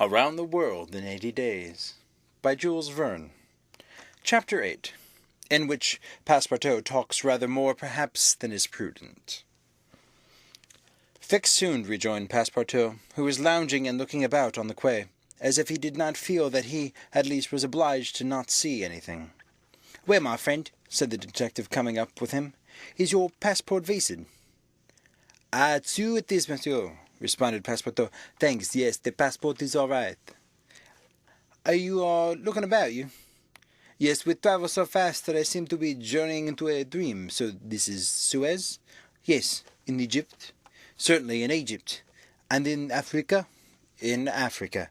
Around the World in 80 Days by Jules Verne. Chapter 8, in which Passepartout talks rather more perhaps than is prudent. Fix soon rejoined Passepartout, who was lounging and looking about on the quay, as if he did not feel that he, at least, was obliged to not see anything. "Well, my friend," said the detective, coming up with him, "is your passport valid?" "So it is, monsieur," responded Passepartout. "Thanks, yes, the passport is all right." "Are you looking about you?" "Yes, we travel so fast that I seem to be journeying into a dream. So this is Suez?" "Yes, in Egypt." "Certainly, in Egypt." "And in Africa?" "In Africa."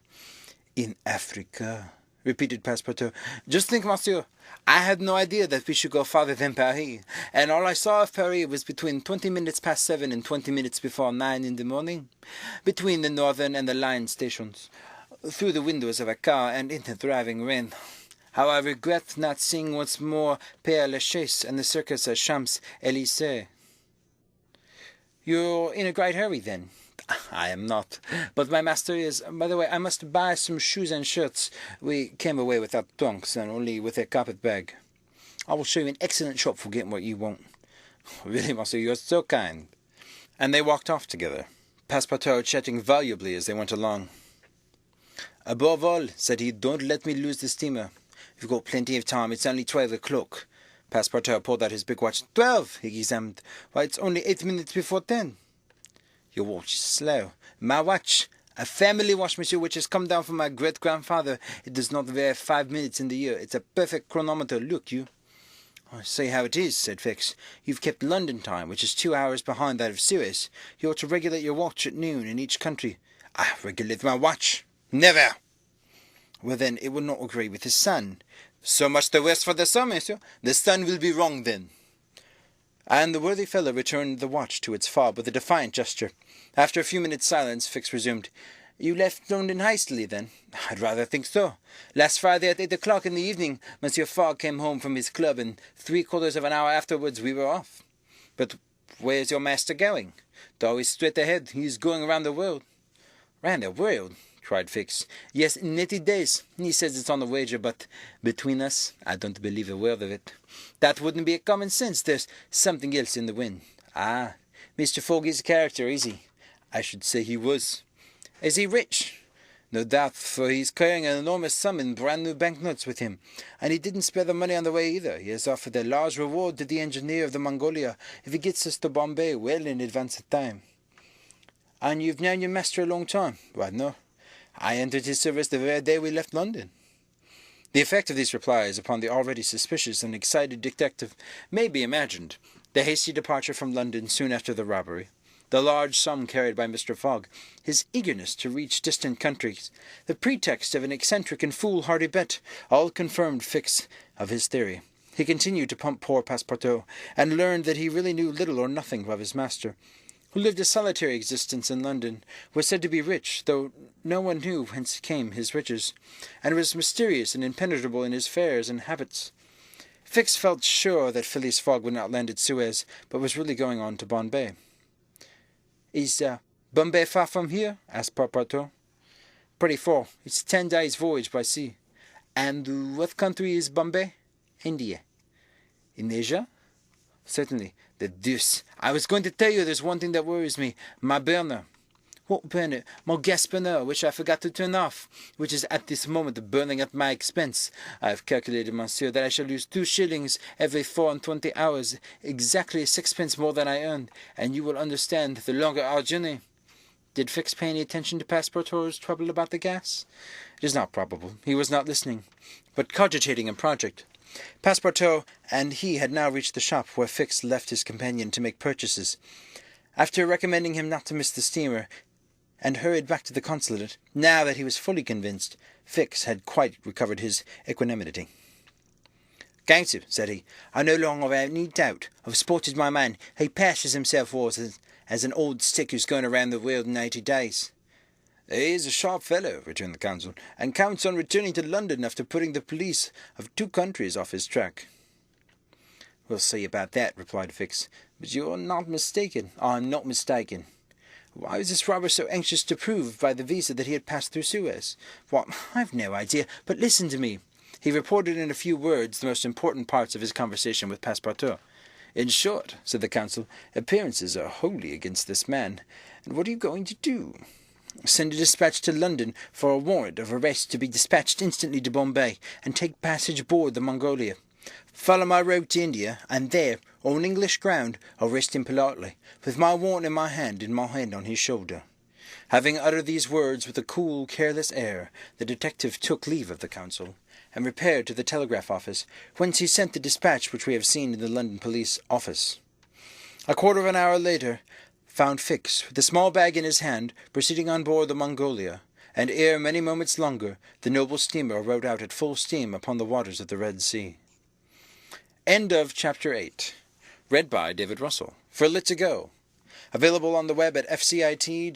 "In Africa," repeated Passepartout. "Just think, monsieur, I had no idea that we should go farther than Paris, and all I saw of Paris was between 20 minutes past 7 and 20 minutes before 9 in the morning, between the northern and the line stations, through the windows of a car and in the driving rain. How I regret not seeing once more Père Lachaise and the circus at Champs-Élysées." "You're in a great hurry, then?" "I am not, but my master is. By the way, I must buy some shoes and shirts. We came away without trunks and only with a carpet bag. I will show you an excellent shop for getting what you want." "Really, monsieur, you are so kind." And they walked off together, Passepartout chatting volubly as they went along. "Above all," said he, "don't let me lose the steamer. You've got plenty of time. It's only 12 o'clock. Passepartout pulled out his big watch. 12, he examined. "Why, it's only 8 minutes before 10. "Your watch is slow." "My watch. A family watch, monsieur, which has come down from my great-grandfather. It does not vary 5 minutes in the year. It's a perfect chronometer. Look, you." "I say how it is," said Fix. "You've kept London time, which is 2 hours behind that of Suez. You ought to regulate your watch at noon in each country." "I regulate my watch? Never!" "Well, then, it will not agree with the sun." "So much the worse for the sun, monsieur. The sun will be wrong, then." And the worthy fellow returned the watch to its fob with a defiant gesture. After a few minutes' silence, Fix resumed. "You left London hastily, then?" "I'd rather think so. Last Friday at 8 o'clock in the evening, Monsieur Fogg came home from his club, and 3/4 of an hour afterwards we were off." "But where's your master going?" "Though he's straight ahead. He's going around the world." "Round the world?" cried Fix. "Yes, in 80 days. He says it's on the wager, but between us, I don't believe a word of it." "That wouldn't be common sense. There's something else in the wind." "Ah, Mr. Fogg is a character, is he?" "I should say he was." "Is he rich?" "No doubt, for he's carrying an enormous sum in brand-new banknotes with him. And he didn't spare the money on the way either. He has offered a large reward to the engineer of the Mongolia if he gets us to Bombay well in advance of time." "And you've known your master a long time?" "Why, no. I entered his service the very day we left London." The effect of these replies upon the already suspicious and excited detective may be imagined. The hasty departure from London soon after the robbery, the large sum carried by Mr. Fogg, his eagerness to reach distant countries, the pretext of an eccentric and foolhardy bet, all confirmed Fix of his theory. He continued to pump poor Passepartout, and learned that he really knew little or nothing of his master, who lived a solitary existence in London, was said to be rich, though no one knew whence came his riches, and was mysterious and impenetrable in his fares and habits. Fix felt sure that Phileas Fogg would not land at Suez, but was really going on to Bombay. "Is Bombay far from here?" asked Passepartout. "Pretty far. It's 10 days' voyage by sea." "And what country is Bombay?" "India." "In Asia?" "Certainly." "The deuce! I was going to tell you there's one thing that worries me. My burner." "What burner?" "My gas burner, which I forgot to turn off, which is at this moment burning at my expense. I have calculated, monsieur, that I shall lose 2 shillings every 24 hours, exactly 6 pence more than I earned, and you will understand the longer our journey." Did Fix pay any attention to Passepartout's trouble about the gas? It is not probable. He was not listening, but cogitating a project. Passepartout and he had now reached the shop where Fix left his companion to make purchases. After recommending him not to miss the steamer, and hurried back to the consulate, now that he was fully convinced, Fix had quite recovered his equanimity. "Counsel," said he, "I no longer have any doubt. I've spotted my man. He passes himself as an old stick who's going around the world in 80 days. "He is a sharp fellow," returned the consul, "and counts on returning to London after putting the police of 2 countries off his track." "We'll see about that," replied Fix. "But you're not mistaken." "I'm not mistaken." Why was this robber so anxious to prove by the visa that he had passed through Suez? Well, I've no idea, but listen to me. He reported in a few words the most important parts of his conversation with Passepartout. In short, said the consul, appearances are wholly against this man. And what are you going to do? Send a dispatch to London for a warrant of arrest to be dispatched instantly to Bombay, and take passage aboard the Mongolia. Follow my road to India, and there, on English ground, arrest him politely, with my warrant in my hand and my hand on his shoulder. Having uttered these words with a cool, careless air, the detective took leave of the consul, and repaired to the telegraph office, whence he sent the dispatch which we have seen in the London police office. A quarter of an hour later, found Fix, with a small bag in his hand, proceeding on board the Mongolia, and ere many moments longer, the noble steamer rode out at full steam upon the waters of the Red Sea. End of Chapter 8. Read by David Russell. For Lit2Go. Available on the web at fcit.usf.edu.